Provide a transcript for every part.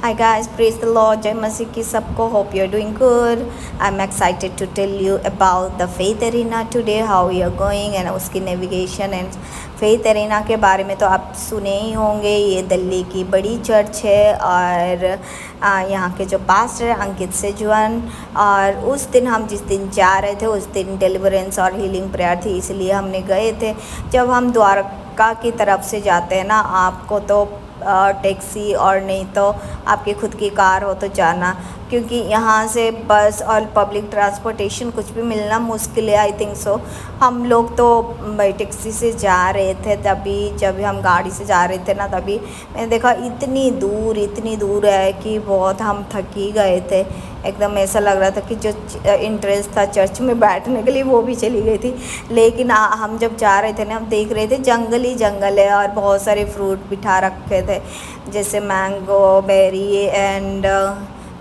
Hi guys, praise the Lord, Jai Masih ki sabko. Hope you're doing good. I'm excited to tell you about the Faith Arena today, how we are going and उसकी navigation and faith arena के बारे में तो आप सुने ही होंगे। ये दिल्ली की बड़ी चर्च है और यहाँ के जो पास्टर है अंकित सेजवान, और उस दिन हम जिस दिन जा रहे थे उस दिन डिलीवरेंस और हीलिंग प्रेयर थी, इसलिए हमने गए थे। जब हम द्वारका की तरफ से जाते हैं ना, आपको तो टैक्सी और नहीं तो आपकी खुद की कार हो तो जाना, क्योंकि यहाँ से बस और पब्लिक ट्रांसपोर्टेशन कुछ भी मिलना मुश्किल है। आई थिंक सो हम लोग तो टैक्सी से जा रहे थे, तभी जब हम गाड़ी से जा रहे थे ना, तभी मैंने देखा इतनी दूर है कि बहुत हम थक ही गए थे। एकदम ऐसा लग रहा था कि जो इंटरेस्ट था चर्च में बैठने के लिए वो भी चली गई थी। लेकिन हम जब जा रहे थे ना, हम देख रहे थे जंगल ही जंगल है और बहुत सारे फ्रूट बिठा रखे थे, जैसे मैंगो, बेरी एंड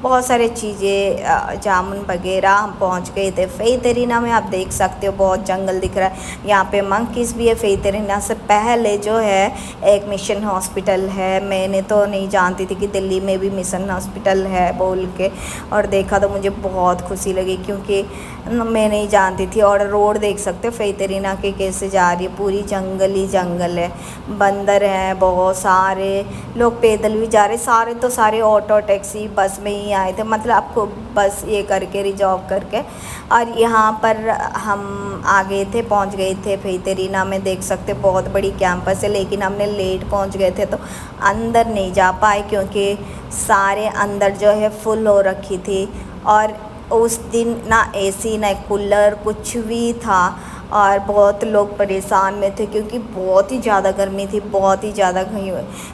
बहुत सारे चीज़ें, जामुन वगैरह। हम पहुंच गए थे फेथ एरिना में। आप देख सकते हो बहुत जंगल दिख रहा है। यहाँ पे मंकीज़ भी है। फेथ एरिना से पहले जो है एक मिशन हॉस्पिटल है। मैंने तो नहीं जानती थी कि दिल्ली में भी मिशन हॉस्पिटल है बोल के, और देखा तो मुझे बहुत खुशी लगी क्योंकि मैं नहीं जानती थी। और रोड देख सकते हो फेथ एरिना के कैसे जा रही है, पूरी जंगल ही जंगल है। बंदर हैं बहुत सारे, लोग पैदल भी जा रहे, सारे तो सारे ऑटो टैक्सी बस में ही आए थे, मतलब आपको बस ये करके रिजर्व करके। और यहाँ पर हम आ गए थे, पहुँच गए थे फेथ एरिना में। देख सकते बहुत बड़ी कैंपस है, लेकिन हमने लेट पहुँच गए थे तो अंदर नहीं जा पाए क्योंकि सारे अंदर जो है फुल हो रखी थी। और उस दिन ना एसी ना कूलर कुछ भी था, और बहुत लोग परेशान में थे क्योंकि बहुत ही ज़्यादा गर्मी थी, बहुत ही ज़्यादा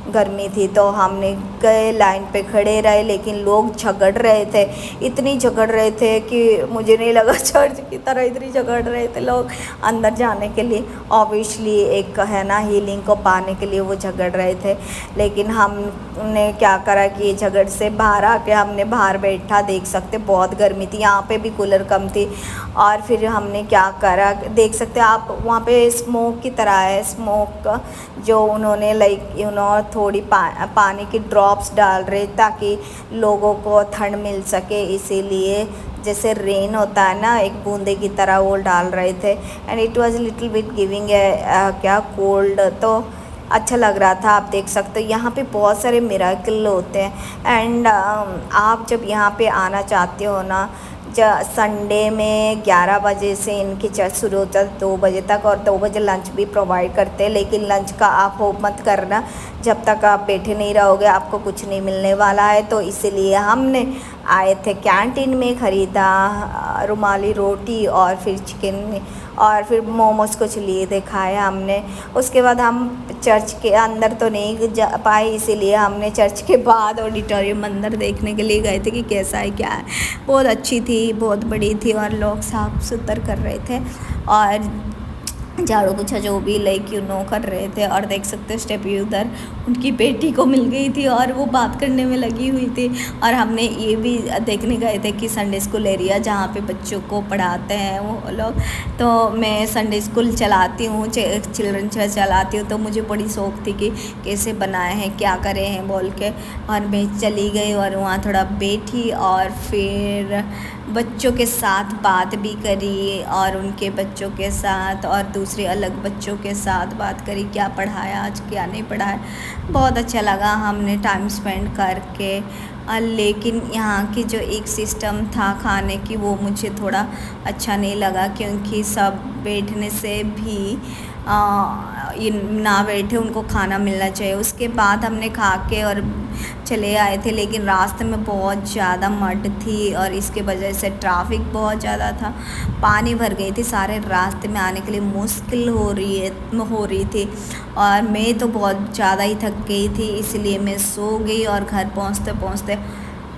गर्मी थी। तो हमने गए, लाइन पे खड़े रहे, लेकिन लोग झगड़ रहे थे, इतनी झगड़ रहे थे कि मुझे नहीं लगा चर्च की तरह इतनी झगड़ रहे थे लोग अंदर जाने के लिए। ऑब्वियसली एक है ना हीलिंग को पाने के लिए वो झगड़ रहे थे। लेकिन हमने क्या करा कि झगड़ से बाहर आके हमने बाहर बैठा। देख सकते बहुत गर्मी थी, यहाँ पे भी कूलर कम थी। और फिर हमने क्या करा, देख सकते हैं आप वहाँ पे स्मोक की तरह है, स्मोक जो उन्होंने थोड़ी पानी की ड्रॉप्स डाल रहे ताकि लोगों को ठंड मिल सके, इसीलिए जैसे रेन होता है ना एक बूंदे की तरह वो डाल रहे थे। And it was little bit giving क्या कोल्ड, तो अच्छा लग रहा था। आप देख सकते हो यहाँ पे बहुत सारे मिरेकल होते हैं। एंड आप जब यहाँ पे आना चाहते हो ना, संडे में 11 बजे से इनकी चर्च शुरू होता है 2 बजे तक, और 2 बजे लंच भी प्रोवाइड करते हैं। लेकिन लंच का आप होप मत करना, जब तक आप बैठे नहीं रहोगे आपको कुछ नहीं मिलने वाला है। तो इसीलिए हमने आए थे कैंटीन में, ख़रीदा रुमाली रोटी और फिर चिकन और फिर मोमोज कुछ लिए थे, खाया हमने। उसके बाद हम चर्च के अंदर तो नहीं जा पाए, इसीलिए हमने चर्च के बाद ऑडिटोरियम अंदर देखने के लिए गए थे कि कैसा है क्या है। बहुत अच्छी थी, बहुत बड़ी थी, और लोग साफ सुथर कर रहे थे और झाड़ू पोछा जो भी कर रहे थे। और देख सकते हो स्टेपी उधर उनकी बेटी को मिल गई थी और वो बात करने में लगी हुई थी। और हमने ये भी देखने गए थे कि संडे स्कूल एरिया जहाँ पे बच्चों को पढ़ाते हैं वो लोग, तो मैं संडे स्कूल चलाती हूँ, चिल्ड्रन चर्च चलाती हूँ, तो मुझे बड़ी शौक़ थी कि कैसे बनाए हैं क्या करे हैं बोल के। और मैं चली गई और वहाँ थोड़ा बैठी और फिर बच्चों के साथ बात भी करी, और उनके बच्चों के साथ और दूसरे अलग बच्चों के साथ बात करी, क्या पढ़ाया आज क्या नहीं पढ़ाया। बहुत अच्छा लगा हमने टाइम स्पेंड करके। लेकिन यहाँ की जो एक सिस्टम था खाने की वो मुझे थोड़ा अच्छा नहीं लगा, क्योंकि सब बैठने से भी ना बैठे, उनको खाना मिलना चाहिए। उसके बाद हमने खा के और चले आए थे, लेकिन रास्ते में बहुत ज़्यादा मड थी और इसके वजह से ट्रैफिक बहुत ज़्यादा था, पानी भर गई थी, सारे रास्ते में आने के लिए मुश्किल हो रही थी। और मैं तो बहुत ज़्यादा ही थक गई थी, इसलिए मैं सो गई। और घर पहुँचते पहुँचते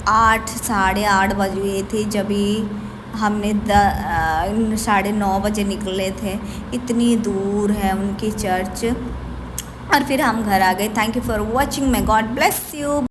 8 साढ़े 8 बज गई थी, जब हमने 9:30 बजे निकले थे। इतनी दूर है उनकी चर्च। और फिर हम घर आ गए। Thank you for watching, may God bless you.